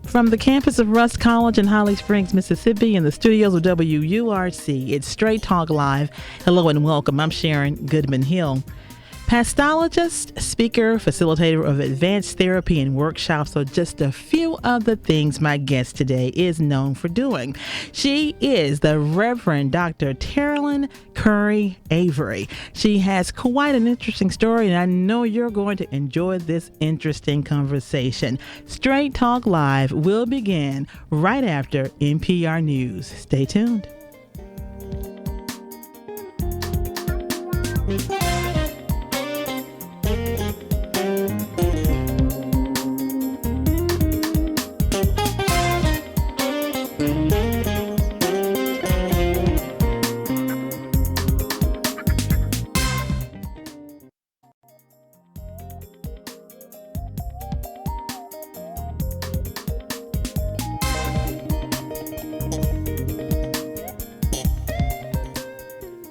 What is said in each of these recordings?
From the campus of Rust College in Holly Springs, Mississippi, in the studios of WURC, it's Straight Talk Live. Hello and welcome. I'm Sharon Goodman Hill. Pastologist, speaker, facilitator of advanced therapy and workshops are just a few of the things my guest today is known for doing. She is the Reverend Dr. Terralyn Curry Avery. She has quite an interesting story, and I know you're going to enjoy this interesting conversation. Straight Talk Live will begin right after NPR News. Stay tuned.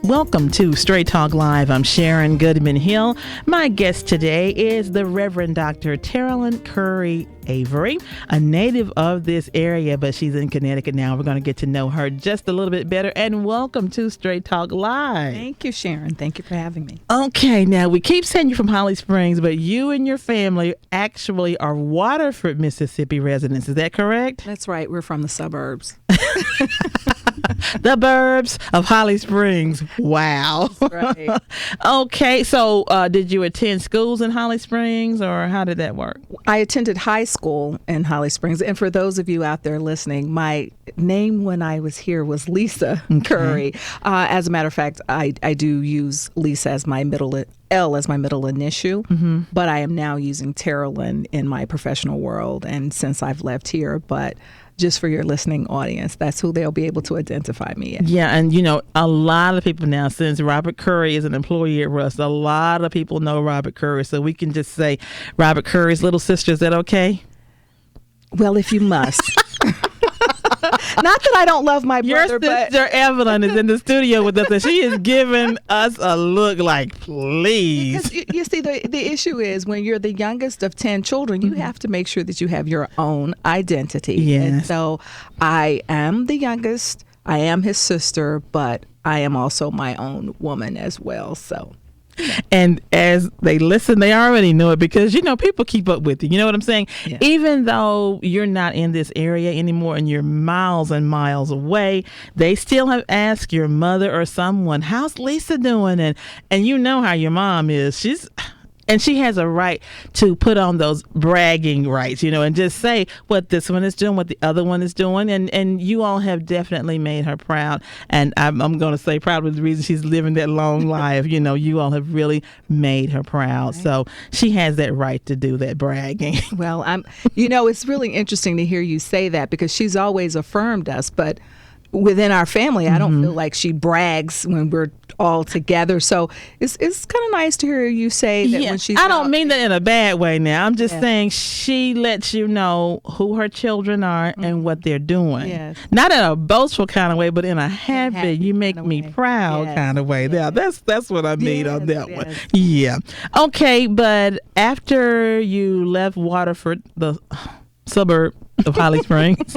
Welcome to Straight Talk Live. I'm Sharon Goodman Hill. My guest today is the Reverend Dr. Terralyn Curry Avery, a native of this area, but she's in Connecticut now. We're going to get to know her just a little bit better. And welcome to Straight Talk Live. Thank you, Sharon. Thank you for having me. Okay, now we keep saying you're from Holly Springs, but you and your family actually are Waterford, Mississippi residents. Is that correct? That's right. We're from the suburbs. The burbs of Holly Springs. Wow. That's right. Okay, so did you attend schools in Holly Springs, or how did that work? I attended high school in Holly Springs. And for those of you out there listening, my name when I was here was Lisa Curry. As a matter of fact, I do use Lisa as my middle L as my middle initial, but I am now using Terralyn in my professional world, and since I've left here, but just for your listening audience, that's who they'll be able to identify me as. Yeah, and you know, a lot of people now, since Robert Curry is an employee at Rust, a lot of people know Robert Curry, so we can just say Robert Curry's little sister. Is that okay? Well, if you must. Not that I don't love my brother, your sister Evelyn is in the studio with us, and she is giving us a look like, please. Because you see, the issue is when you're the youngest of 10 children, you have to make sure that you have your own identity. Yes. And so I am the youngest, I am his sister, but I am also my own woman as well, so... And as they listen, they already know it because, you know, people keep up with you. You know what I'm saying? Yeah. Even though you're not in this area anymore and you're miles and miles away, they still have asked your mother or someone, how's Lisa doing? And you know how your mom is. She has a right to put on those bragging rights, you know, and just say what this one is doing, what the other one is doing. And you all have definitely made her proud. And I'm going to say probably the reason she's living that long life, you know, you all have really made her proud. Right. So she has that right to do that bragging. Well, it's really interesting to hear you say that because she's always affirmed us. But within our family, I don't feel like she brags when we're all together. So it's kind of nice to hear you say that when she's I don't mean that in a bad way now. I'm just saying she lets you know who her children are and what they're doing. Yes. Not in a boastful kind of way, but in a happy you make me proud kind of way. Yeah, that's what I mean on that one. Yeah. Okay, but after you left Waterford, the suburb of Holly Springs,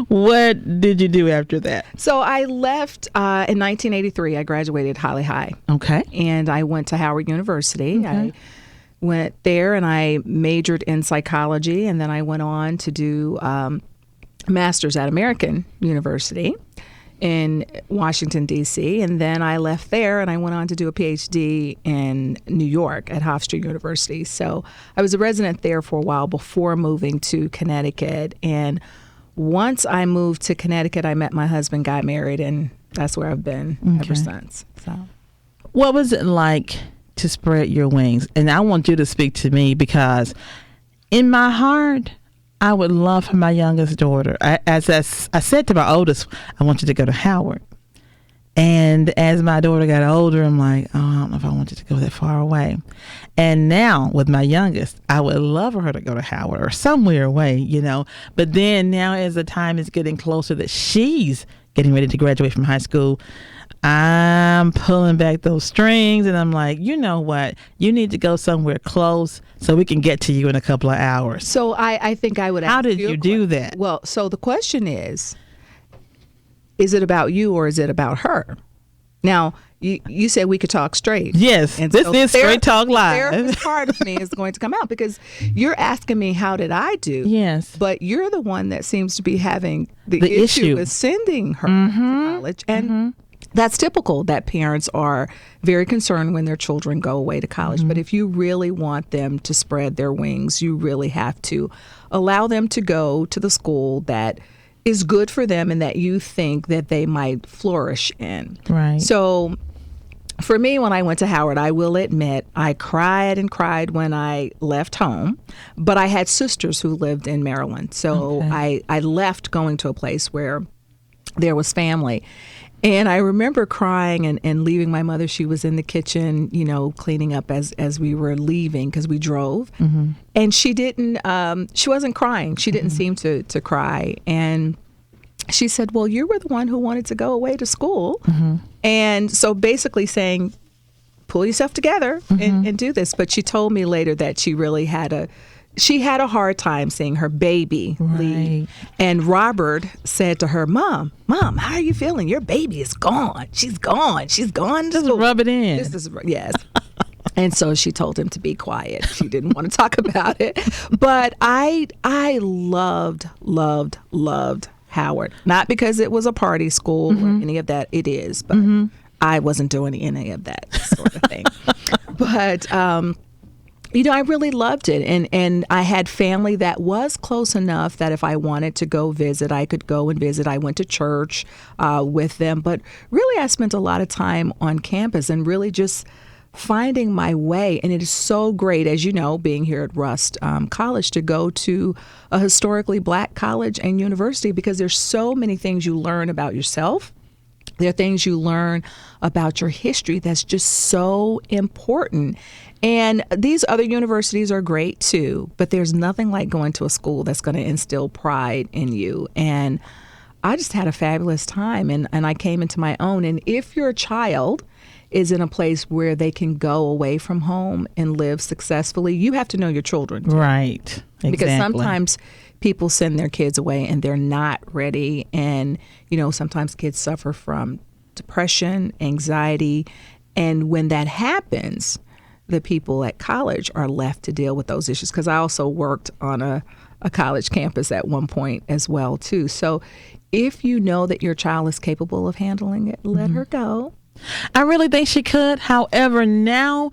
what did you do after that? So I left in 1983. I graduated Holly High. Okay. And I went to Howard University. Okay. I went there and I majored in psychology, and then I went on to do master's at American University in Washington, D.C., and then I left there and I went on to do a PhD in New York at Hofstra University. So I was a resident there for a while before moving to Connecticut. And once I moved to Connecticut, I met my husband, got married, and that's where I've been ever since. So, what was it like to spread your wings? And I want you to speak to me because in my heart, I would love for my youngest daughter. As I said to my oldest, I want you to go to Howard. And as my daughter got older, I'm like, oh, I don't know if I want you to go that far away. And now with my youngest, I would love for her to go to Howard or somewhere away, you know. But then now as the time is getting closer that she's getting ready to graduate from high school, I'm pulling back those strings and I'm like, you know what? You need to go somewhere close so we can get to you in a couple of hours. So I think I would ask How did you do that? Well, so the question is it about you or is it about her? Now, you said we could talk straight. Yes, and this is Straight Talk Live. The therapist part of me is going to come out because you're asking me how did I do? Yes. But you're the one that seems to be having the issue with sending her to college. And that's typical that parents are very concerned when their children go away to college. But if you really want them to spread their wings, you really have to allow them to go to the school that is good for them and that you think that they might flourish in. Right. So for me, when I went to Howard, I will admit I cried and cried when I left home, but I had sisters who lived in Maryland. So I left going to a place where there was family. And I remember crying and leaving my mother. She was in the kitchen, cleaning up as we were leaving because we drove. And she wasn't crying. She didn't seem to cry. And she said, well, you were the one who wanted to go away to school. And so basically saying, pull yourself together and do this. But she told me later that she really had a hard time seeing her baby leave. And Robert said to her, Mom, how are you feeling? Your baby is gone. She's gone. She's gone. Just rub it in. Yes. And so she told him to be quiet. She didn't want to talk about it. But I loved Howard. Not because it was a party school or any of that. It is. But I wasn't doing any of that sort of thing. But I really loved it. And I had family that was close enough that if I wanted to go visit, I could go and visit. I went to church with them. But really, I spent a lot of time on campus and really just finding my way. And it is so great, as you know, being here at Rust College, to go to a historically Black college and university because there's so many things you learn about yourself. There are things you learn about your history that's just so important. And these other universities are great too, but there's nothing like going to a school that's going to instill pride in you. And I just had a fabulous time and I came into my own. And if your child is in a place where they can go away from home and live successfully, you have to know your children too. Right. Exactly. Because sometimes people send their kids away and they're not ready. And, sometimes kids suffer from depression, anxiety. And when that happens, the people at college are left to deal with those issues. Because I also worked on a college campus at one point as well, too. So if you know that your child is capable of handling it, let her go. I really think she could. However, now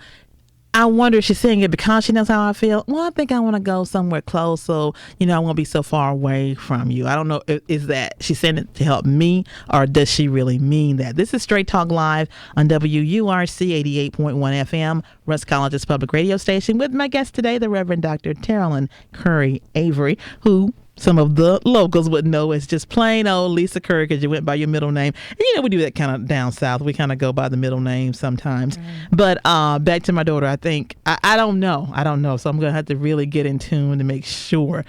I wonder if she's saying it because she knows how I feel. Well, I think I want to go somewhere close so, I won't be so far away from you. I don't know. Is that she's saying it to help me or does she really mean that? This is Straight Talk Live on WURC 88.1 FM, Rust College's public radio station, with my guest today, the Reverend Dr. Terrilyn Curry Avery, who some of the locals would know as just plain old Lisa Curry because you went by your middle name. And, we do that kind of down south. We kind of go by the middle name sometimes. But back to my daughter, I think, I don't know. So I'm going to have to really get in tune to make sure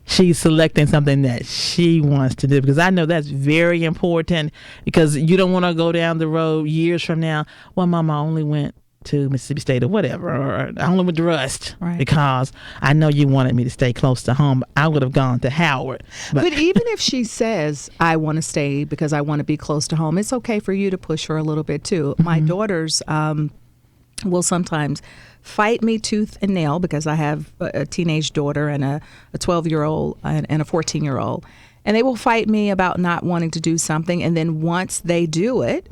she's selecting something that she wants to do, because I know that's very important, because you don't want to go down the road years from now, well, Mama only went to Mississippi State or whatever, or I only went to Rust because I know you wanted me to stay close to home. I would have gone to Howard. But even if she says, I want to stay because I want to be close to home, it's okay for you to push her a little bit too. My daughters will sometimes fight me tooth and nail because I have a teenage daughter and a 12-year-old and a 14-year-old. And they will fight me about not wanting to do something. And then once they do it,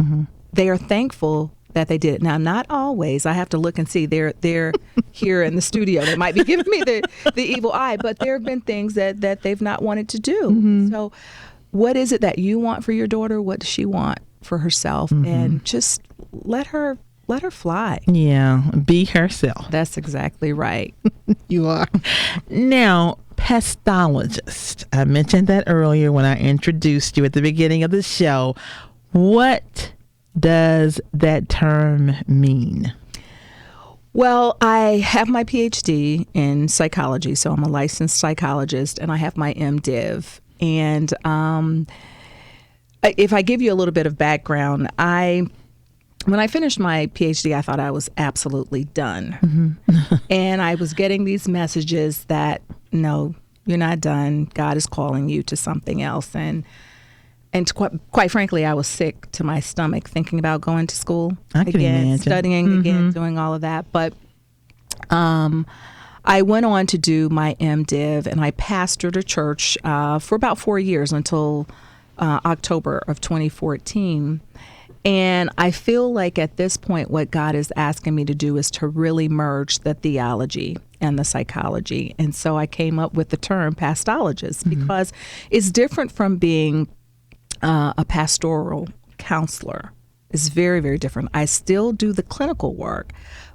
they are thankful that they did it. Now, not always. I have to look and see. They're here in the studio. They might be giving me the evil eye, but there have been things that they've not wanted to do. So what is it that you want for your daughter? What does she want for herself? And just let her fly. Yeah, be herself. That's exactly right. You are. Now, pestologist. I mentioned that earlier when I introduced you at the beginning of the show. What does that term mean? Well, I have my PhD in psychology, so I'm a licensed psychologist, and I have my MDiv. And if I give you a little bit of background, when I finished my PhD, I thought I was absolutely done. And I was getting these messages that, no, you're not done. God is calling you to something else. And quite frankly, I was sick to my stomach thinking about going to school again, studying again, doing all of that. But I went on to do my MDiv, and I pastored a church for about 4 years until October of 2014. And I feel like at this point, what God is asking me to do is to really merge the theology and the psychology. And so I came up with the term pastologist because it's different from being a pastoral counselor. It's very, very different. I still do the clinical work,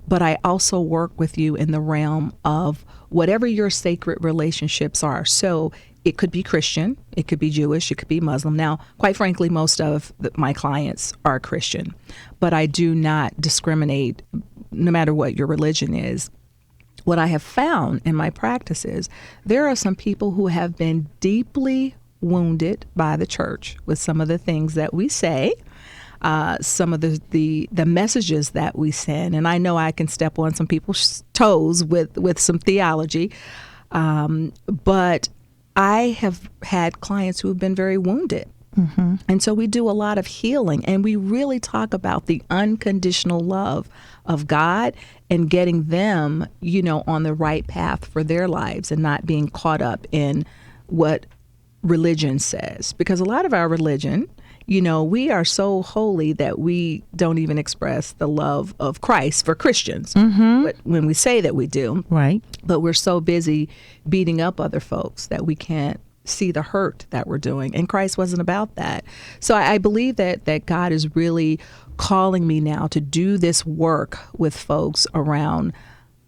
but I also work with you in the realm of whatever your sacred relationships are. So it could be Christian, it could be Jewish, it could be Muslim. Now, quite frankly, most of my clients are Christian, but I do not discriminate no matter what your religion is. What I have found in my practice is there are some people who have been deeply wounded by the church with some of the things that we say, some of the messages that we send. And I know I can step on some people's toes with some theology, but I have had clients who have been very wounded. And so we do a lot of healing, and we really talk about the unconditional love of God and getting them, on the right path for their lives and not being caught up in what religion says. Because a lot of our religion, we are so holy that we don't even express the love of Christ for Christians. But when we say that we do, right? But we're so busy beating up other folks that we can't see the hurt that we're doing. And Christ wasn't about that. So I believe that God is really calling me now to do this work with folks around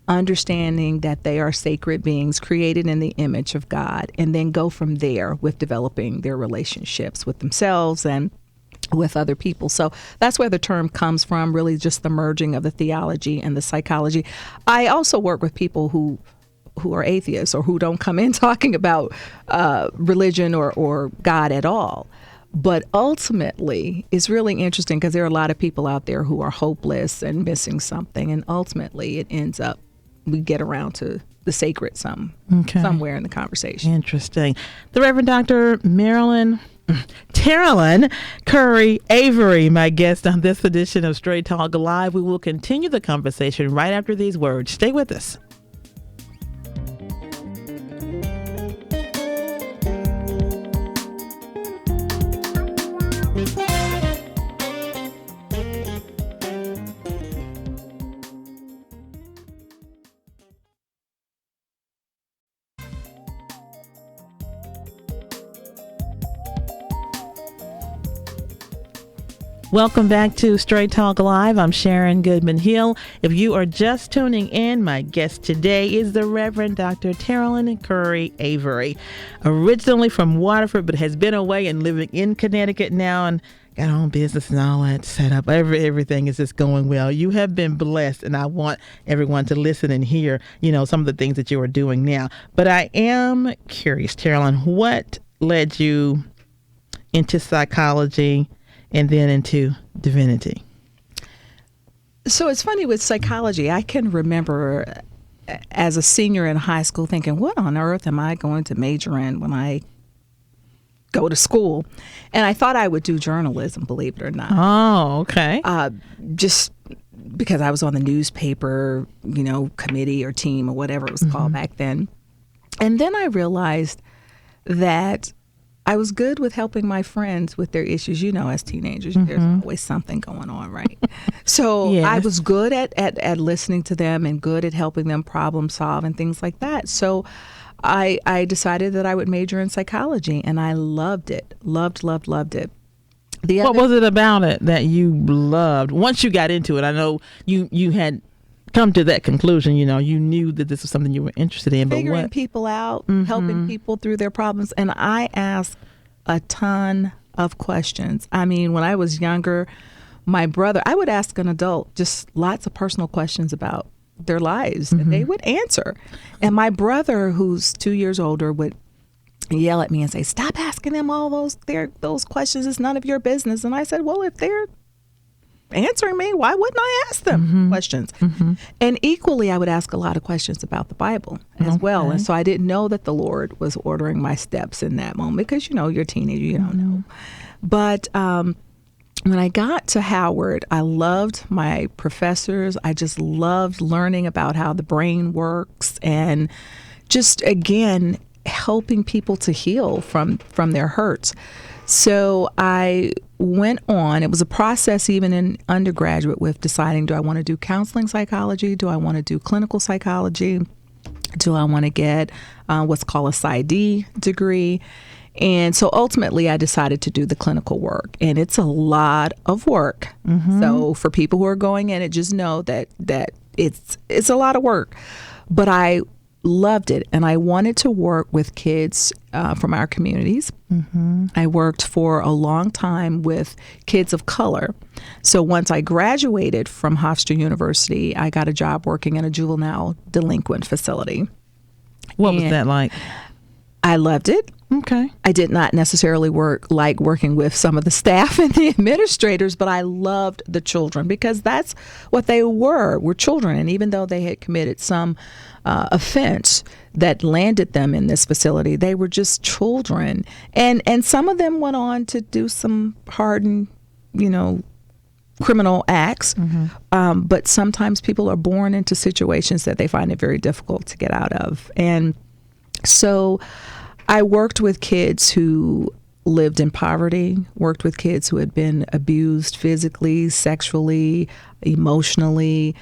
understanding that they are sacred beings created in the image of God, and then go from there with developing their relationships with themselves and with other people. So that's where the term comes from, really just the merging of the theology and the psychology. I also work with people who are atheists or who don't come in talking about religion or God at all. But ultimately, it's really interesting because there are a lot of people out there who are hopeless and missing something. And ultimately, it ends up, we get around to the sacred somewhere in the conversation. Interesting. The Reverend Dr. Terralyn Curry Avery, my guest on this edition of Straight Talk Live. We will continue the conversation right after these words. Stay with us. Welcome back to Straight Talk Live. I'm Sharon Goodman Hill. If you are just tuning in, my guest today is the Reverend Dr. Terralyn Curry Avery, originally from Waterford, but has been away and living in Connecticut now and got her own business and all that set up. Everything is just going well. You have been blessed, and I want everyone to listen and hear, some of the things that you are doing now. But I am curious, Terralyn, what led you into psychology and then into divinity? So it's funny with psychology. I can remember as a senior in high school thinking, what on earth am I going to major in when I go to school? And I thought I would do journalism, believe it or not. Oh, okay. Just because I was on the newspaper, committee or team or whatever it was called back then. And then I realized that I was good with helping my friends with their issues. As teenagers, there's always something going on, right? So yes. I was good at listening to them and good at helping them problem solve and things like that. So I decided that I would major in psychology, and I loved it. Loved it. What was it about it that you loved? Once you got into it, I know you had come to that conclusion, you knew that this was something you were interested in. Figuring but people out, helping people through their problems. And I asked a ton of questions. I mean, when I was younger, my brother, I would ask an adult just lots of personal questions about their lives, and they would answer. And my brother, who's 2 years older, would yell at me and say, stop asking them all those questions. It's none of your business. And I said, well, if they're answering me, why wouldn't I ask them questions? And equally, I would ask a lot of questions about the Bible as well. And so I didn't know that the Lord was ordering my steps in that moment because, you're a teenager, you don't know. But when I got to Howard, I loved my professors. I just loved learning about how the brain works and just, again, helping people to heal from their hurts. So I went on. It was a process even in undergraduate with deciding, do I want to do counseling psychology? Do I want to do clinical psychology? Do I want to get what's called a PsyD degree? And so ultimately I decided to do the clinical work, and it's a lot of work. So for people who are going in it, just know that it's a lot of work, but I loved it. And I wanted to work with kids from our communities. I worked for a long time with kids of color. So once I graduated from Hofstra University, I got a job working in a juvenile delinquent facility. What was that like? I loved it. Okay. I did not necessarily like working with some of the staff and the administrators, but I loved the children because that's what they were children. And even though they had committed some offense that landed them in this facility, they were just children. And some of them went on to do some hardened, criminal acts. But sometimes people are born into situations that they find it very difficult to get out of. And so I worked with kids who lived in poverty, worked with kids who had been abused physically, sexually, emotionally,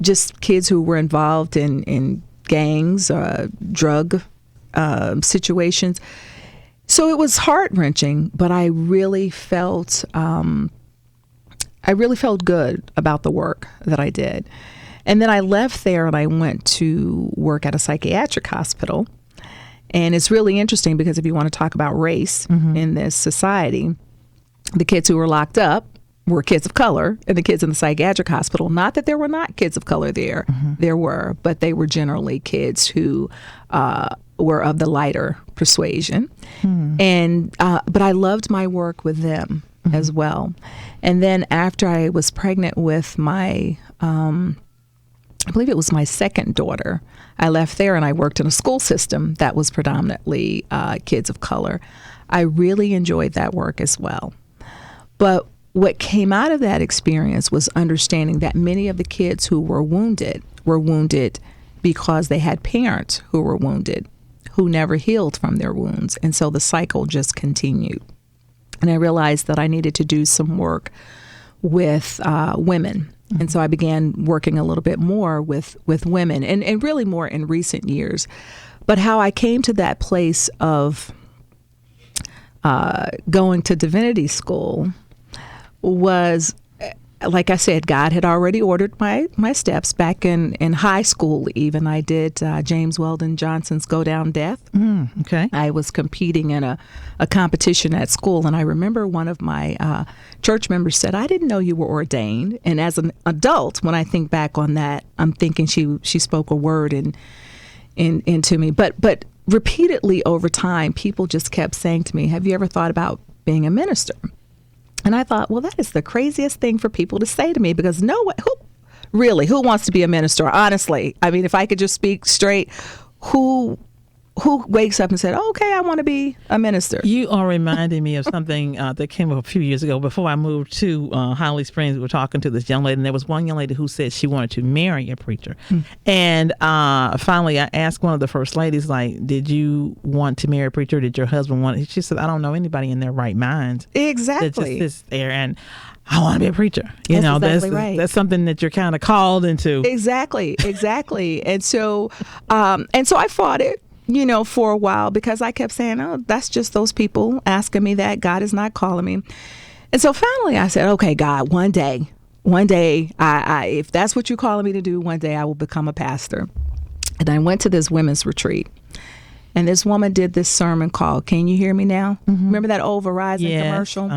just kids who were involved in gangs, drug situations. So it was heart-wrenching, but I really felt good about the work that I did. And then I left there and I went to work at a psychiatric hospital. And it's really interesting because if you want to talk about race in this society, the kids who were locked up were kids of color, and the kids in the psychiatric hospital, not that there were not kids of color there, there were, but they were generally kids who were of the lighter persuasion. And but I loved my work with them as well. And then after I was pregnant with my I believe it was my second daughter, I left there and I worked in a school system that was predominantly kids of color. I really enjoyed that work as well. But what came out of that experience was understanding that many of the kids who were wounded because they had parents who were wounded, who never healed from their wounds. And so the cycle just continued. And I realized that I needed to do some work with women. And so I began working a little bit more with women and really more in recent years. But how I came to that place of going to divinity school was, like I said, God had already ordered my steps back in high school even. I did James Weldon Johnson's Go Down Death. Okay. I was competing in a competition at school, and I remember one of my church members said, I didn't know you were ordained. And as an adult, when I think back on that, I'm thinking she spoke a word into me. But repeatedly over time, people just kept saying to me, have you ever thought about being a minister? And I thought, well, that is the craziest thing for people to say to me, because no one, who wants to be a minister? Honestly, I mean, if I could just speak straight, who wakes up and said, oh, okay, I want to be a minister? You are reminding me of something that came up a few years ago. Before I moved to Holly Springs, we were talking to this young lady, and there was one young lady who said she wanted to marry a preacher. And finally, I asked one of the first ladies, like, did you want to marry a preacher? Did your husband want it? She said, I don't know anybody in their right mind. Exactly. That just sits there and I want to be a preacher. That's exactly right. That's something that you're kind of called into. Exactly. And so I fought it, for a while, because I kept saying, oh, that's just those people asking me that. God is not calling me. And so finally I said, okay, God, one day, I if that's what you're calling me to do, one day I will become a pastor. And I went to this women's retreat. And this woman did this sermon called, Can You Hear Me Now? Remember that old Verizon commercial?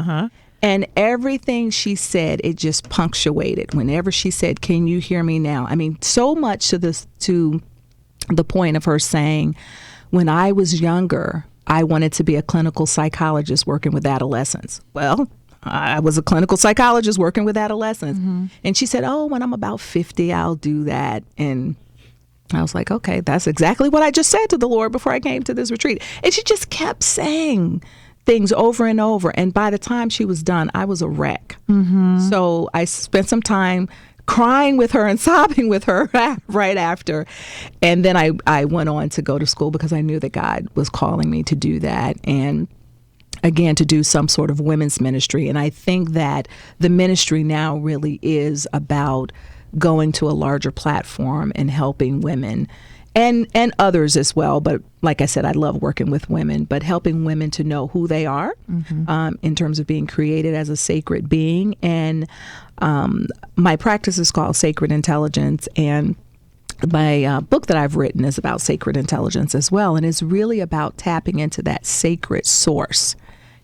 And everything she said, it just punctuated. Whenever she said, can you hear me now? I mean, so much to the point of her saying, when I was younger, I wanted to be a clinical psychologist working with adolescents. Well, I was a clinical psychologist working with adolescents. And she said, oh, when I'm about 50, I'll do that. And I was like, okay, that's exactly what I just said to the Lord before I came to this retreat. And she just kept saying things over and over. And by the time she was done, I was a wreck. So I spent some time crying with her and sobbing with her right after. And then I went on to go to school because I knew that God was calling me to do that. And again, to do some sort of women's ministry. And I think that the ministry now really is about going to a larger platform and helping women and others as well. But like I said, I love working with women, but helping women to know who they are in terms of being created as a sacred being. And my practice is called Sacred Intelligence. And my book that I've written is about sacred intelligence as well. And it's really about tapping into that sacred source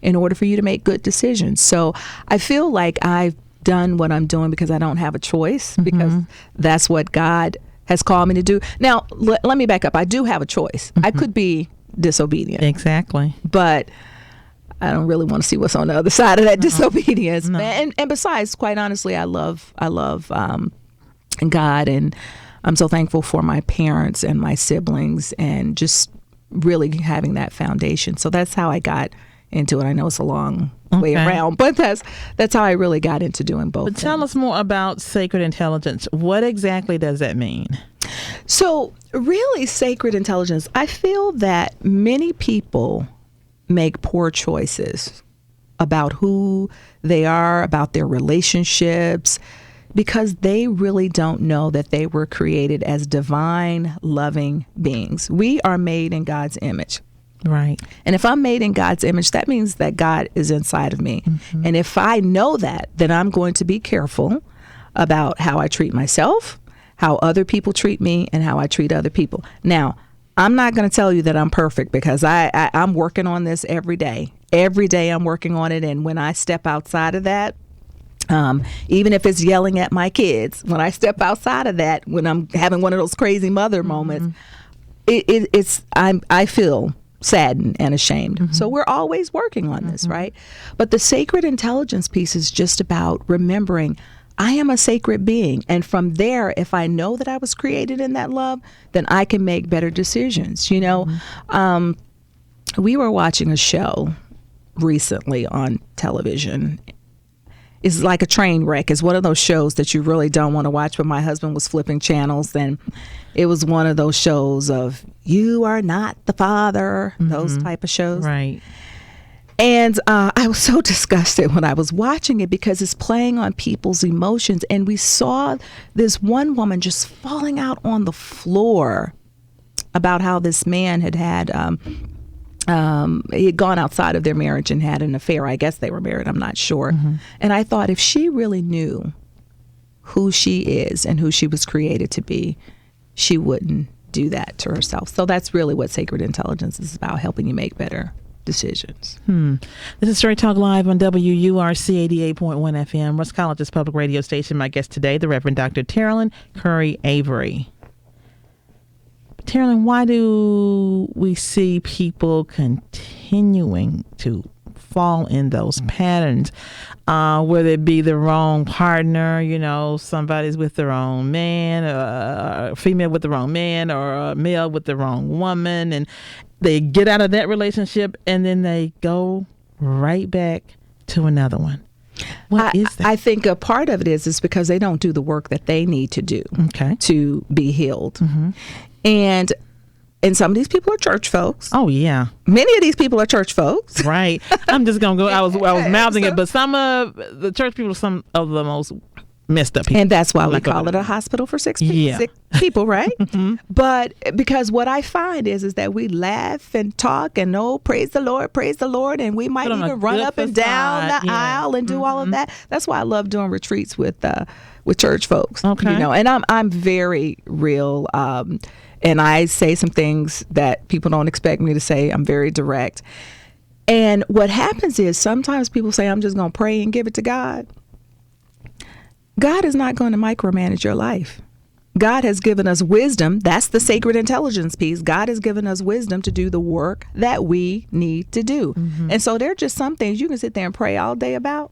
in order for you to make good decisions. So I feel like I've done what I'm doing because I don't have a choice, because that's what God has called me to do. Now, let me back up. I do have a choice. I could be disobedient. Exactly. But I don't really want to see what's on the other side of that disobedience. No. And besides, quite honestly, I love God, and I'm so thankful for my parents and my siblings and just really having that foundation. So that's how I got into it. I know it's a long way around, but that's how I really got into doing both. But tell us more about sacred intelligence. What exactly does that mean? So really, sacred intelligence, I feel that many people make poor choices about who they are, about their relationships, because they really don't know that they were created as divine, loving beings. We are made in God's image. Right. And if I'm made in God's image, that means that God is inside of me. And if I know that, then I'm going to be careful about how I treat myself, how other people treat me, and how I treat other people. Now, I'm not going to tell you that I'm perfect, because I'm working on this every day. Every day I'm working on it. And when I step outside of that, even if it's yelling at my kids, when I step outside of that, when I'm having one of those crazy mother moments, I feel saddened and ashamed. So we're always working on this, right? But the sacred intelligence piece is just about remembering I am a sacred being. And from there, if I know that I was created in that love, then I can make better decisions. You know, we were watching a show recently on television. It's like a train wreck. It's one of those shows that you really don't want to watch. But my husband was flipping channels, and it was one of those shows of "You Are Not the Father," those type of shows. Right. And I was so disgusted when I was watching it, because it's playing on people's emotions. And we saw this one woman just falling out on the floor about how this man had he had gone outside of their marriage and had an affair. I guess they were married. I'm not sure. And I thought, if she really knew who she is and who she was created to be, she wouldn't do that to herself. So that's really what sacred intelligence is about, helping you make better decisions. This is Straight Talk Live on WURC 88.1 FM, West College's public radio station. My guest today, the Reverend Dr. Terrilyn Curry Avery. Terrilyn, why do we see people continuing to fall in those patterns, whether it be the wrong partner, you know, somebody's with the wrong man, a female with the wrong man, or a male with the wrong woman, and they get out of that relationship and then they go right back to another one? What is that? I think a part of it is because they don't do the work that they need to do to be healed. And some of these people are church folks. Oh, yeah. Many of these people are church folks. Right. I'm just going to go. I was mouthing it, but some of the church people are some of the most messed up people. And that's why we call it a hospital for sick people, right? But because what I find is that we laugh and talk and praise the Lord, and we might even run up and down the aisle and do all of that. That's why I love doing retreats with church folks. Okay. You know, and I'm very real. And I say some things that people don't expect me to say. I'm very direct. And what happens is sometimes people say, I'm just going to pray and give it to God. God is not going to micromanage your life. God has given us wisdom. That's the sacred intelligence piece. God has given us wisdom to do the work that we need to do. And so there are just some things you can sit there and pray all day about.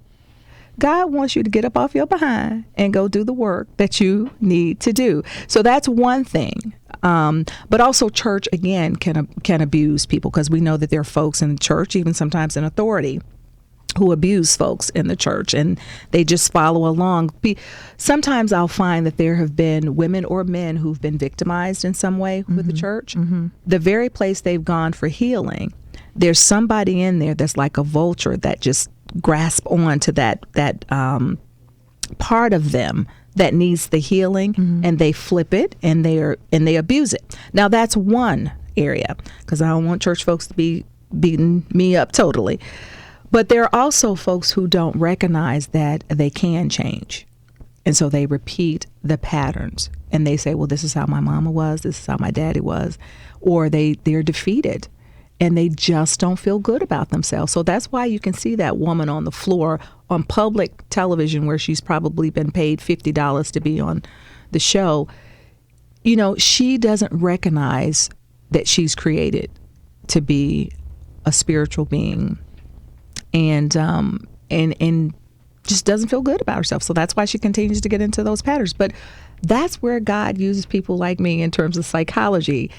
God wants you to get up off your behind and go do the work that you need to do. So that's one thing. But also church, again, can abuse people, because we know that there are folks in the church, even sometimes in authority, who abuse folks in the church, and they just follow along. Sometimes I'll find that there have been women or men who've been victimized in some way with the church. The very place they've gone for healing, there's somebody in there that's like a vulture that just grasp on to that part of them that needs the healing, and they flip it and they abuse it. Now that's one area, because I don't want church folks to be beating me up totally. But there are also folks who don't recognize that they can change. And so they repeat the patterns, and they say, well, this is how my mama was, this is how my daddy was, or they're defeated and they just don't feel good about themselves. So that's why you can see that woman on the floor on public television, where she's probably been paid $50 to be on the show. You know, she doesn't recognize that she's created to be a spiritual being, and just doesn't feel good about herself. So that's why she continues to get into those patterns. But that's where God uses people like me in terms of psychology,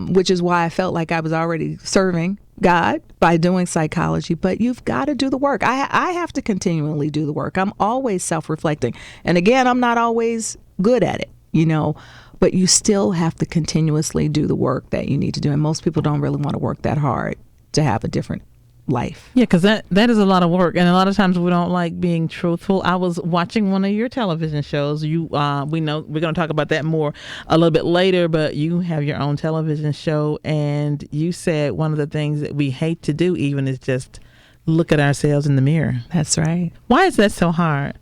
which is why I felt like I was already serving God by doing psychology. But you've got to do the work. I have to continually do the work. I'm always self-reflecting. And again, I'm not always good at it, you know, but you still have to continuously do the work that you need to do. And most people don't really want to work that hard to have a different life. Yeah, because that is a lot of work, and a lot of times we don't like being truthful. I was watching one of your television shows. We know we're going to talk about that more a little bit later, but you have your own television show, and you said one of the things that we hate to do even is just look at ourselves in the mirror. That's right. Why is that so hard?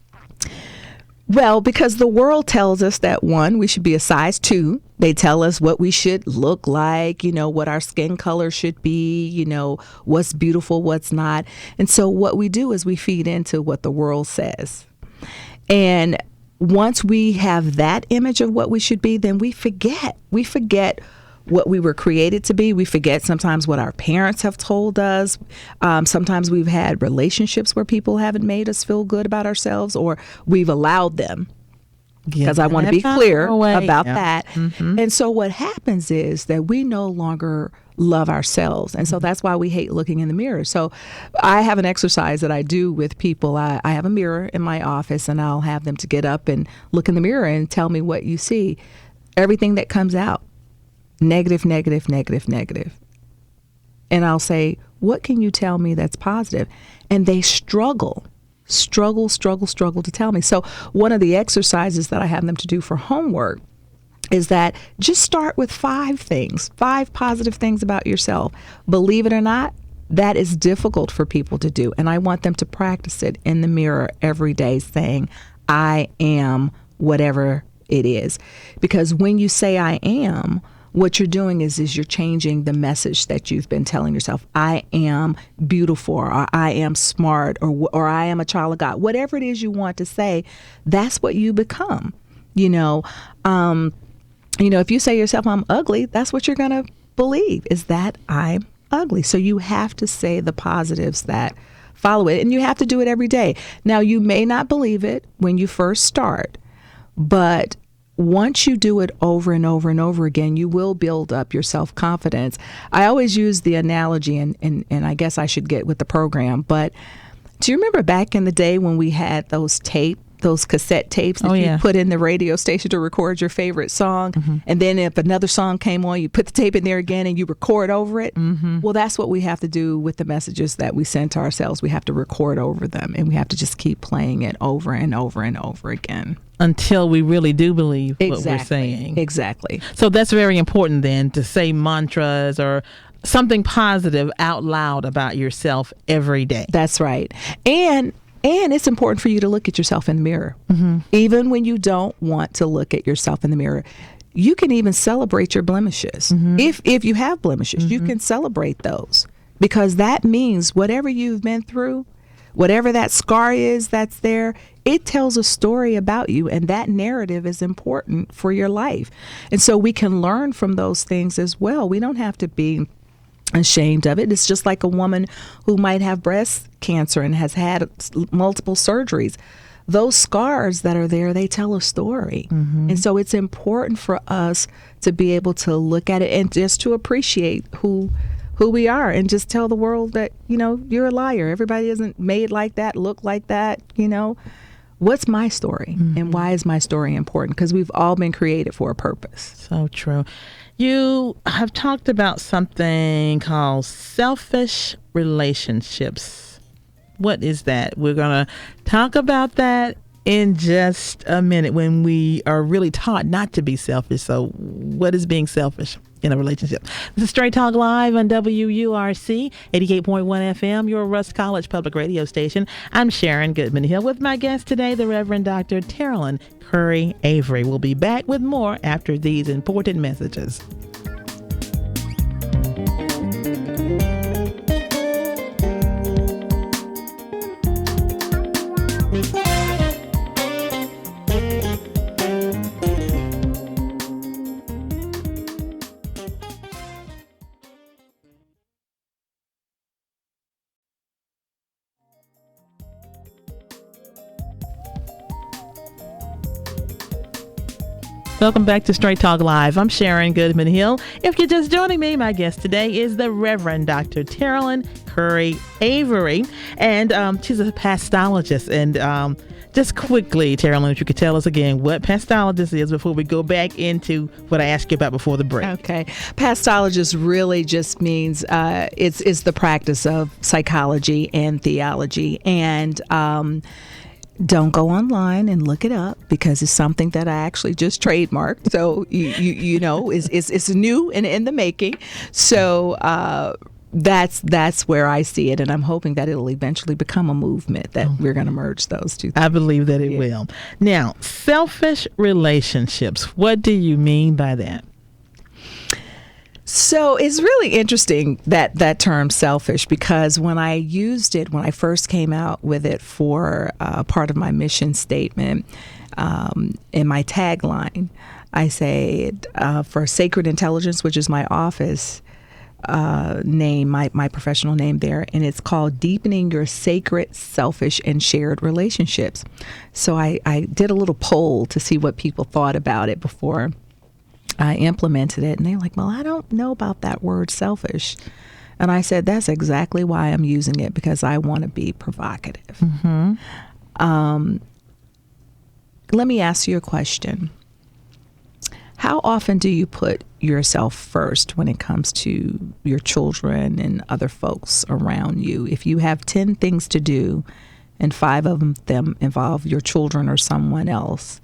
Well, because the world tells us that, one, we should be a size 2. They tell us what we should look like, you know, what our skin color should be, you know, what's beautiful, what's not. And so what we do is we feed into what the world says. And once we have that image of what we should be, then we forget. We forget what we were created to be. We forget sometimes what our parents have told us. Sometimes we've had relationships where people haven't made us feel good about ourselves, or we've allowed them. Because I want to be clear about that. And so what happens is that we no longer love ourselves. And so that's why we hate looking in the mirror. So I have an exercise that I do with people. I have a mirror in my office, and I'll have them to get up and look in the mirror and tell me what you see. Everything that comes out, negative, negative, negative, negative. And I'll say, what can you tell me that's positive? And they struggle to tell me. So one of the exercises that I have them to do for homework is that just start with 5 positive things about yourself. Believe it or not, that is difficult for people to do. And I want them to practice it in the mirror every day, saying, I am whatever it is. Because when you say I am, what you're doing is you're changing the message that you've been telling yourself. I am beautiful, or I am smart, or I am a child of God. Whatever it is you want to say, that's what you become. You know, if you say to yourself, I'm ugly, that's what you're going to believe, is that I'm ugly. So you have to say the positives that follow it, and you have to do it every day. Now, you may not believe it when you first start, but once you do it over and over and over again, you will build up your self-confidence. I always use the analogy, and I guess I should get with the program, but do you remember back in the day when we had those cassette tapes that you put in the radio station to record your favorite song, and then if another song came on, you put the tape in there again and you record over it? Well, that's what we have to do with the messages that we send to ourselves. We have to record over them, and we have to just keep playing it over and over and over again. Until we really do believe what we're saying. Exactly. So that's very important then, to say mantras or something positive out loud about yourself every day. That's right. And it's important for you to look at yourself in the mirror. Even when you don't want to look at yourself in the mirror. You can even celebrate your blemishes. If you have blemishes, you can celebrate those, because that means whatever you've been through, whatever that scar is that's there, it tells a story about you, and that narrative is important for your life. And so we can learn from those things as well. We don't have to be ashamed of it. It's just like a woman who might have breast cancer and has had multiple surgeries. Those scars that are there, they tell a story. And so it's important for us to be able to look at it and just to appreciate who we are, and just tell the world that, you're a liar. Everybody isn't made like that, look like that. What's my story, and why is my story important? Because we've all been created for a purpose. So true. You have talked about something called selfish relationships. What is that? We're going to talk about that in just a minute, when we are really taught not to be selfish. So what is being selfish in a relationship? This is Straight Talk Live on WURC 88.1 FM, your Rust College public radio station. I'm Sharon Goodman Hill with my guest today, the Reverend Dr. Terrilyn Curry Avery. We'll be back with more after these important messages. Welcome back to Straight Talk Live. I'm Sharon Goodman Hill. If you're just joining me, my guest today is the Reverend Dr. Terrilyn Curry Avery, and she's a pastologist. And just quickly, Terrilyn, if you could tell us again what pastologist is before we go back into what I asked you about before the break. Okay. Pastologist really just means it's the practice of psychology and theology. And don't go online and look it up, because it's something that I actually just trademarked. So, it's new and in the making. So that's where I see it. And I'm hoping that it'll eventually become a movement, that we're going to merge those two things. I believe that it will. Now, selfish relationships. What do you mean by that? So it's really interesting that term selfish, because when I used it, when I first came out with it for part of my mission statement, in my tagline, I say for Sacred Intelligence, which is my office name, my professional name there, and it's called Deepening Your Sacred, Selfish, and Shared Relationships. So I did a little poll to see what people thought about it before I implemented it, and they're like, well, I don't know about that word selfish. And I said, that's exactly why I'm using it, because I want to be provocative. Let me ask you a question. How often do you put yourself first when it comes to your children and other folks around you? If you have 10 things to do and 5 of them involve your children or someone else,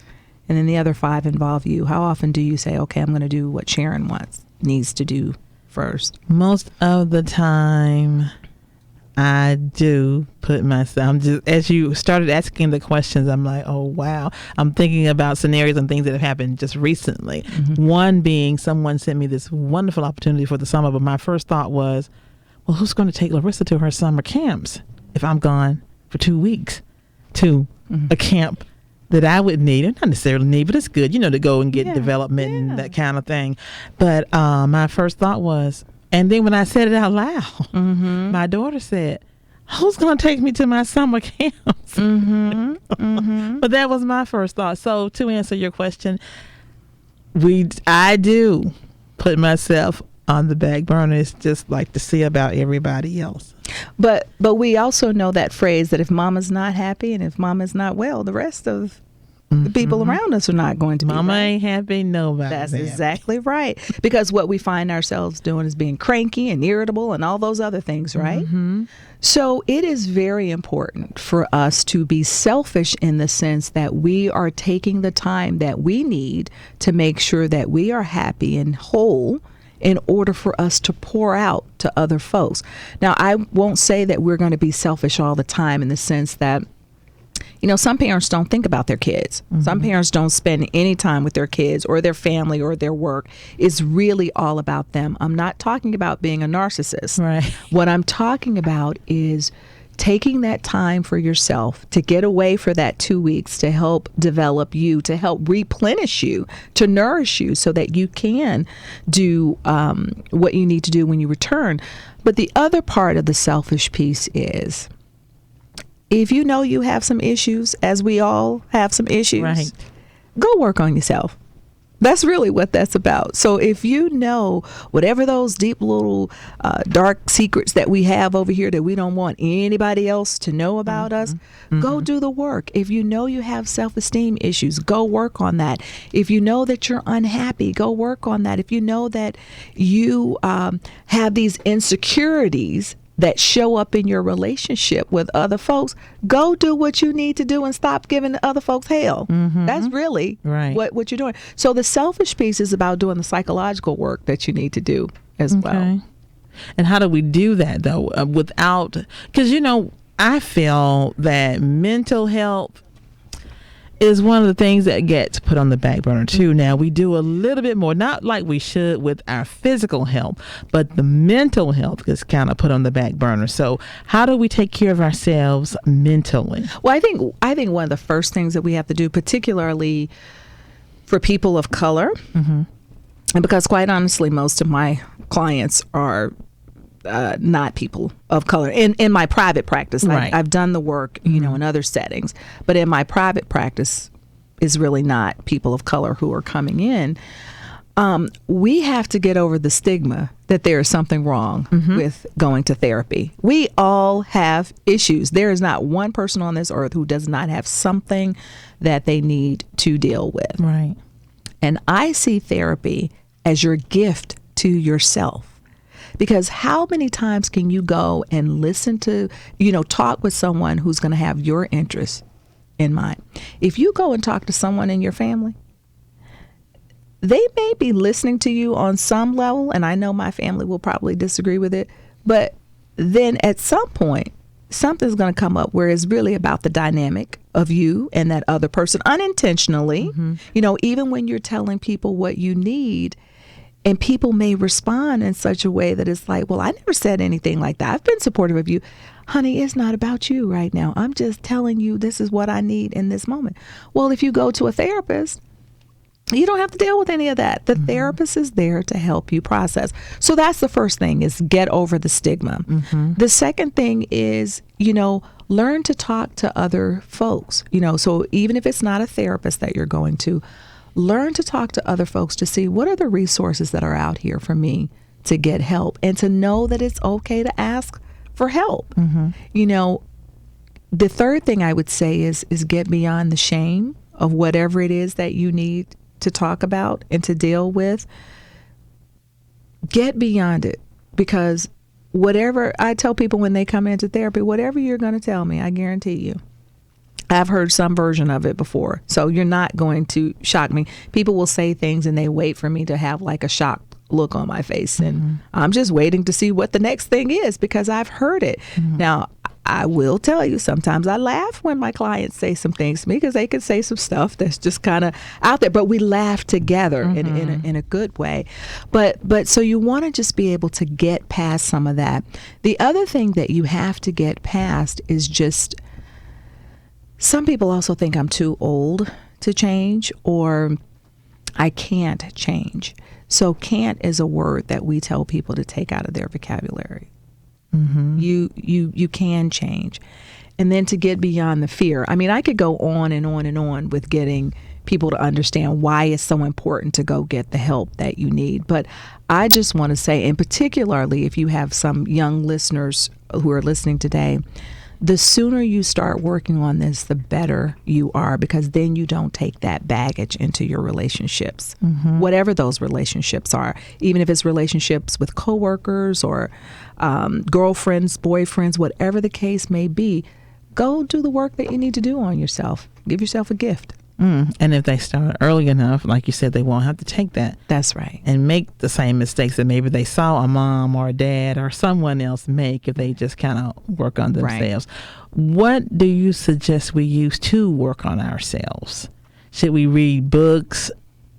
and then the other 5 involve you, how often do you say, okay, I'm going to do what Sharon needs to do first? Most of the time, I do put myself, as you started asking the questions, I'm like, oh, wow. I'm thinking about scenarios and things that have happened just recently. One being, someone sent me this wonderful opportunity for the summer, but my first thought was, well, who's going to take Larissa to her summer camps if I'm gone for 2 weeks to a camp that I would need, and not necessarily need, but it's good, to go and get development and that kind of thing. But my first thought was, and then when I said it out loud, my daughter said, who's going to take me to my summer camps? But that was my first thought. So to answer your question, I do put myself on the back burner. It's just like to see about everybody else. But we also know that phrase that if mama's not happy and if mama's not well, the rest of the people around us are not going to be Mama right. ain't happy, nobody. That's exactly right. Because what we find ourselves doing is being cranky and irritable and all those other things, right? So it is very important for us to be selfish in the sense that we are taking the time that we need to make sure that we are happy and whole in order for us to pour out to other folks. Now, I won't say that we're going to be selfish all the time, in the sense that, some parents don't think about their kids. Some parents don't spend any time with their kids or their family or their work. It's really all about them. I'm not talking about being a narcissist. Right. What I'm talking about is taking that time for yourself to get away for that 2 weeks to help develop you, to help replenish you, to nourish you so that you can do what you need to do when you return. But the other part of the selfish piece is, if you know you have some issues, as we all have some issues, right, go work on yourself. That's really what that's about. So if you know whatever those deep little dark secrets that we have over here that we don't want anybody else to know about us, go do the work. If you know you have self-esteem issues, go work on that. If you know that you're unhappy, go work on that. If you know that you have these insecurities that show up in your relationship with other folks, go do what you need to do and stop giving the other folks hell. That's really what you're doing. So the selfish piece is about doing the psychological work that you need to do as well. And how do we do that, though, without, because, I feel that mental health is one of the things that gets put on the back burner too. Now, we do a little bit more, not like we should with our physical health, but the mental health is kind of put on the back burner. So how do we take care of ourselves mentally? Well, I think one of the first things that we have to do, particularly for people of color, and because quite honestly, most of my clients are not people of color in my private practice. I've done the work, in other settings, but in my private practice is really not people of color who are coming in. We have to get over the stigma that there is something wrong with going to therapy. We all have issues. There is not one person on this earth who does not have something that they need to deal with. Right. And I see therapy as your gift to yourself. Because how many times can you go and listen to, talk with someone who's going to have your interests in mind? If you go and talk to someone in your family, they may be listening to you on some level, and I know my family will probably disagree with it, but then at some point, something's going to come up where it's really about the dynamic of you and that other person unintentionally. Even when you're telling people what you need, and people may respond in such a way that it's like, well, I never said anything like that. I've been supportive of you. Honey, it's not about you right now. I'm just telling you this is what I need in this moment. Well, if you go to a therapist, you don't have to deal with any of that. The therapist is there to help you process. So that's the first thing, is get over the stigma. The second thing is, learn to talk to other folks. So even if it's not a therapist that you're going to, learn to talk to other folks to see what are the resources that are out here for me to get help, and to know that it's okay to ask for help. The third thing I would say is get beyond the shame of whatever it is that you need to talk about and to deal with. Get beyond it, because whatever I tell people when they come into therapy, whatever you're going to tell me, I guarantee you, I've heard some version of it before. So you're not going to shock me. People will say things and they wait for me to have like a shocked look on my face. And I'm just waiting to see what the next thing is, because I've heard it. Now, I will tell you, sometimes I laugh when my clients say some things to me, because they can say some stuff that's just kind of out there, but we laugh together in a good way. But so you want to just be able to get past some of that. The other thing that you have to get past is just, some people also think I'm too old to change, or I can't change. So can't is a word that we tell people to take out of their vocabulary. You can change. And then to get beyond the fear. I mean, I could go on and on and on with getting people to understand why it's so important to go get the help that you need. But I just want to say, and particularly if you have some young listeners who are listening today, the sooner you start working on this, the better you are, because then you don't take that baggage into your relationships, whatever those relationships are, even if it's relationships with coworkers or girlfriends, boyfriends, whatever the case may be. Go do the work that you need to do on yourself. Give yourself a gift. And if they start early enough, like you said, they won't have to take that. That's right. And make the same mistakes that maybe they saw a mom or a dad or someone else make if they just kind of work on themselves. Right. What do you suggest we use to work on ourselves? Should we read books,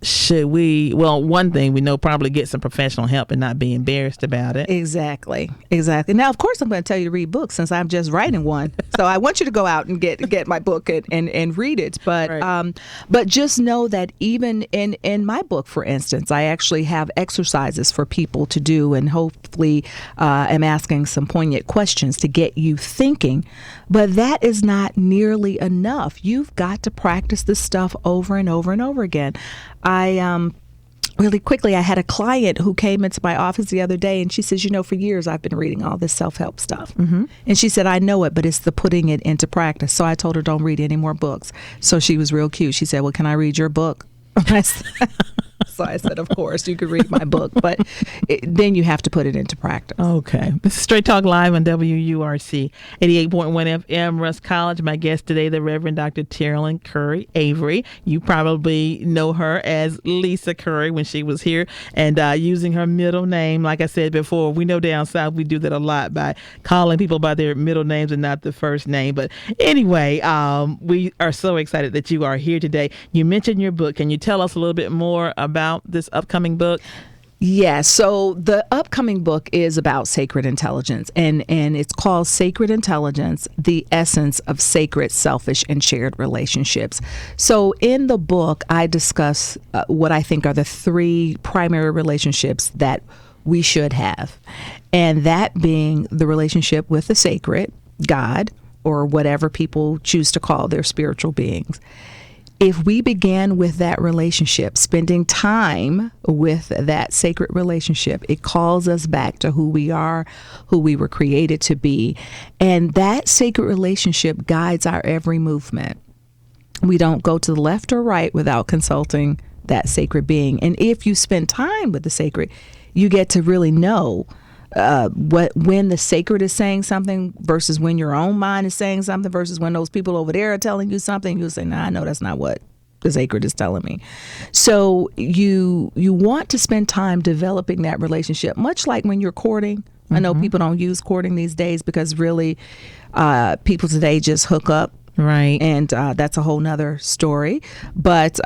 should we, well, one thing we know, probably get some professional help and not be embarrassed about it. Exactly. Now, of course, I'm going to tell you to read books since I'm just writing one. So I want you to go out and get my book and read it. But right. But just know that even in my book, for instance, I actually have exercises for people to do, and hopefully am asking some poignant questions to get you thinking. But that is not nearly enough. You've got to practice this stuff over and over and over again. Really quickly, I had a client who came into my office the other day, and she says, for years I've been reading all this self-help stuff. Mm-hmm. And she said, I know it, but it's the putting it into practice. So I told her, don't read any more books. So she was real cute. She said, well, can I read your book? So I said, of course, you could read my book, but then you have to put it into practice. Okay. This is Straight Talk Live on WURC 88.1 FM, Rusk College. My guest today, the Reverend Dr. Terilyn Curry Avery. You probably know her as Lisa Curry when she was here, and using her middle name. Like I said before, we know down south we do that a lot by calling people by their middle names and not the first name. But anyway, we are so excited that you are here today. You mentioned your book. Can you tell us a little bit more about this upcoming book? Yeah, so the upcoming book is about sacred intelligence, and it's called Sacred Intelligence, the Essence of Sacred, Selfish, and Shared Relationships. So in the book, I discuss what I think are the three primary relationships that we should have, and that being the relationship with the sacred, God, or whatever people choose to call their spiritual beings. If we began with that relationship, spending time with that sacred relationship, it calls us back to who we are, who we were created to be. And that sacred relationship guides our every movement. We don't go to the left or right without consulting that sacred being. And if you spend time with the sacred, you get to really know when the sacred is saying something versus when your own mind is saying something versus when those people over there are telling you something. You'll say, nah, I know that's not what the sacred is telling me. So you want to spend time developing that relationship, much like when you're courting. Mm-hmm. I know people don't use courting these days because really people today just hook up. Right. And that's a whole nother story. But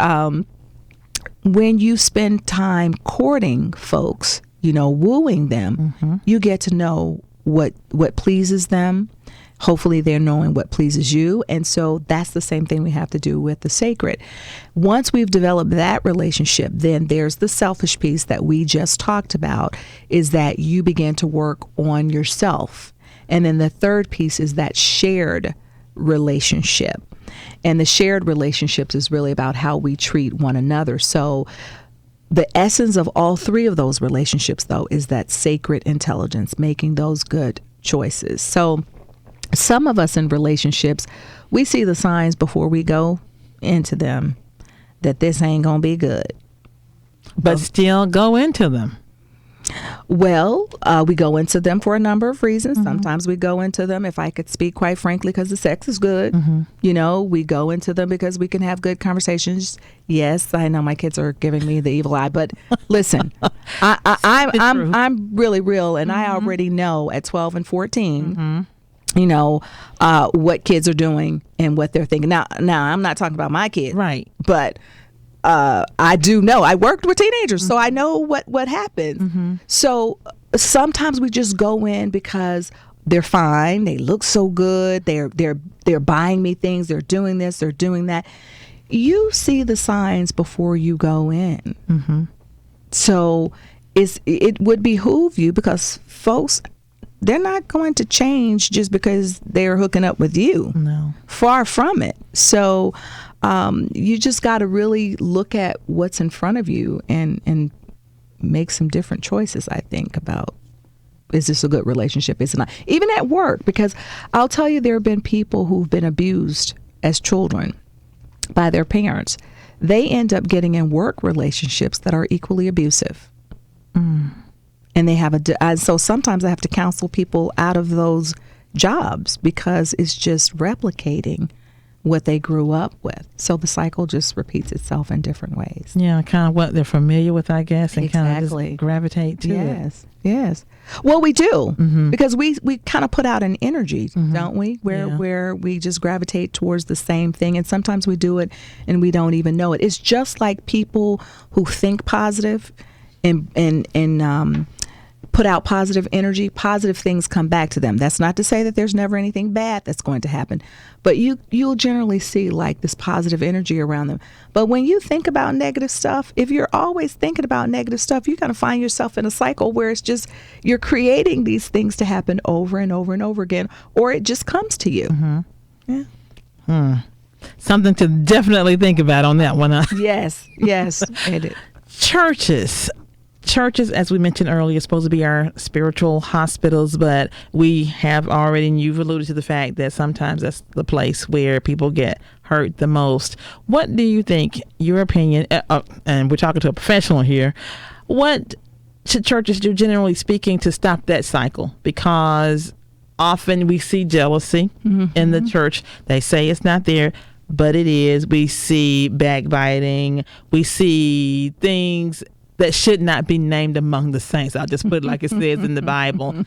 when you spend time courting folks, wooing them, mm-hmm. you get to know what pleases them. Hopefully they're knowing what pleases you. And so that's the same thing we have to do with the sacred. Once we've developed that relationship, then there's the selfish piece that we just talked about, is that you begin to work on yourself. And then the third piece is that shared relationship. And the shared relationships is really about how we treat one another. So the essence of all three of those relationships, though, is that sacred intelligence, making those good choices. So some of us in relationships, we see the signs before we go into them that this ain't going to be good. But still go into them. Well, we go into them for a number of reasons. Mm-hmm. Sometimes we go into them, if I could speak quite frankly, because the sex is good. Mm-hmm. We go into them because we can have good conversations. Yes, I know my kids are giving me the evil eye, but listen, I'm really real, and mm-hmm. I already know at 12 and 14. Mm-hmm. What kids are doing and what they're thinking. Now, I'm not talking about my kids, right? But I do know. I worked with teenagers, mm-hmm. so I know what happens. Mm-hmm. So sometimes we just go in because they're fine. They look so good. They're buying me things. They're doing this. They're doing that. You see the signs before you go in. Mm-hmm. So it would behoove you, because folks, they're not going to change just because they're hooking up with you. No. Far from it. So you just got to really look at what's in front of you and make some different choices, I think, about, is this a good relationship? Is it not? Even at work, because I'll tell you, there have been people who've been abused as children by their parents. They end up getting in work relationships that are equally abusive. Mm. And they have so sometimes I have to counsel people out of those jobs because it's just replicating what they grew up with. So the cycle just repeats itself in different ways. Yeah, kind of what they're familiar with, I guess, and kind of Exactly. just gravitate to it. Yes. Well, we do, because we kind of put out an energy, don't we? Where we just gravitate towards the same thing, and sometimes we do it and we don't even know it. It's just like people who think positive and put out positive energy, positive things come back to them. That's not to say that there's never anything bad that's going to happen, but you'll generally see like this positive energy around them. But when you think about negative stuff, if you're always thinking about negative stuff, you're going to find yourself in a cycle where it's just you're creating these things to happen over and over and over again, or it just comes to you. Yeah. Something to definitely think about on that one. Yes. Churches, as we mentioned earlier, are supposed to be our spiritual hospitals, but we have already, and you've alluded to the fact that sometimes that's the place where people get hurt the most. What do you think, your opinion, and we're talking to a professional here, what should churches do, generally speaking, to stop that cycle? Because often we see jealousy in the church. They say it's not there, but it is. We see backbiting. We see things that should not be named among the saints. I'll just put it like it says in the Bible.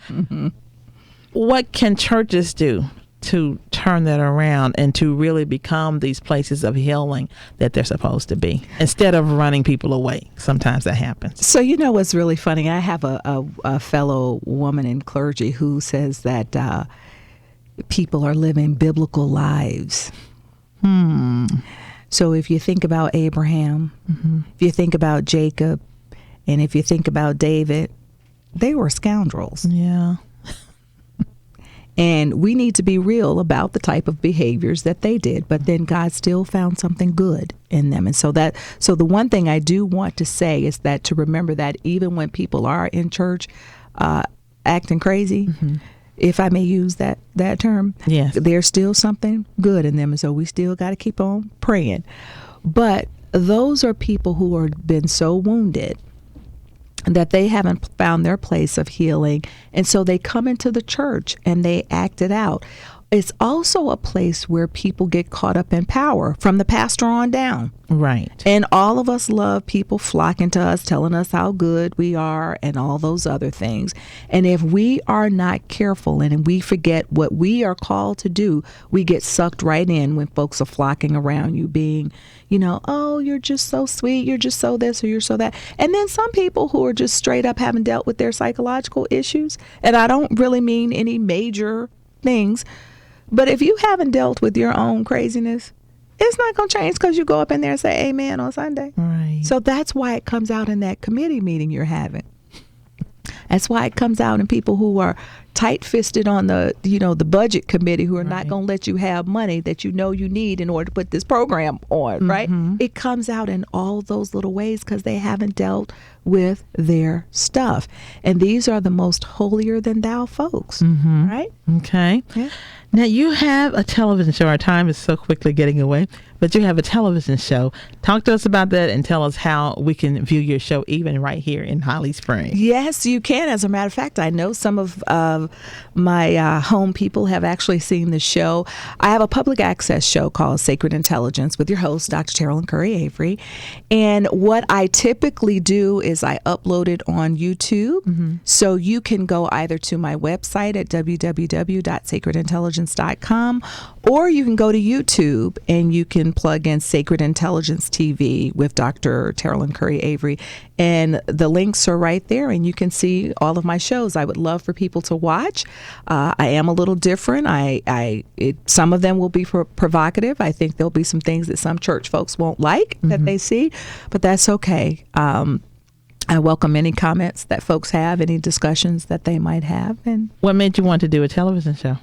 What can churches do to turn that around and to really become these places of healing that they're supposed to be, instead of running people away? Sometimes that happens. So you know what's really funny? I have a fellow woman in clergy who says that people are living biblical lives. So if you think about Abraham, if you think about Jacob, and if you think about David, they were scoundrels. Yeah. And we need to be real about the type of behaviors that they did. But then God still found something good in them. And so the one thing I do want to say is that to remember that even when people are in church acting crazy, if I may use that term, yes, there's still something good in them. And so we still got to keep on praying. But those are people who have been so wounded that they haven't found their place of healing. And so they come into the church and they act it out. It's also a place where people get caught up in power from the pastor on down. Right. And all of us love people flocking to us, telling us how good we are and all those other things. And if we are not careful and we forget what we are called to do, we get sucked right in when folks are flocking around you being, oh, you're just so sweet, you're just so this or you're so that. And then some people who are just straight up haven't dealt with their psychological issues. And I don't really mean any major things. But if you haven't dealt with your own craziness, it's not going to change because you go up in there and say amen on Sunday. Right. So that's why it comes out in that committee meeting you're having. That's why it comes out in people who are tight-fisted on the budget committee who are not going to let you have money that you need in order to put this program on, right? It comes out in all those little ways because they haven't dealt with their stuff. And these are the most holier than thou folks, right? Okay. Yeah. Now, you have a television show. Our time is so quickly getting away, but you have a television show. Talk to us about that and tell us how we can view your show even right here in Holly Springs. Yes, you can. As a matter of fact, I know some of my home people have actually seen the show. I have a public access show called Sacred Intelligence with your host, Dr. Terrell Curry Avery. And what I typically do is I upload it on YouTube. So you can go either to my website at www.sacredintelligence.com, or you can go to YouTube and you can plug in Sacred Intelligence TV with Dr. Terrell Curry Avery, and the links are right there and you can see all of my shows. I would love for people to watch. I am a little different. Some of them will be provocative. I think there'll be some things that some church folks won't like that they see, but that's okay. I welcome any comments that folks have, any discussions that they might have. And what made you want to do a television show?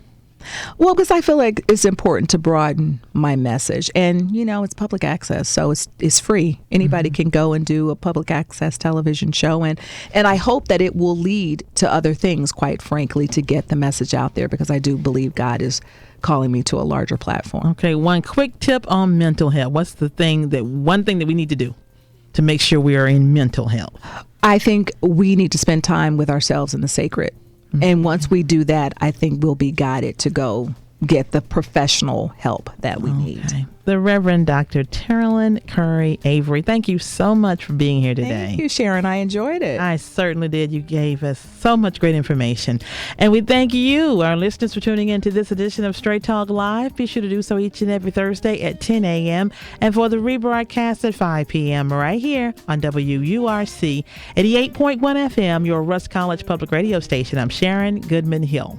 Well, because I feel like it's important to broaden my message. And, it's public access, so it's free. Anybody can go and do a public access television show. And I hope that it will lead to other things, quite frankly, to get the message out there, because I do believe God is calling me to a larger platform. Okay, one quick tip on mental health. What's one thing that we need to do to make sure we are in mental health? I think we need to spend time with ourselves in the sacred. And once we do that, I think we'll be guided to go get the professional help that we need. The Reverend Dr. Terilyn Curry Avery, thank you so much for being here today. Thank you, Sharon. I enjoyed it. I certainly did. You gave us so much great information. And we thank you, our listeners, for tuning in to this edition of Straight Talk Live. Be sure to do so each and every Thursday at 10 a.m. and for the rebroadcast at 5 p.m. right here on WURC 88.1 FM, your Rust College Public Radio station. I'm Sharon Goodman Hill.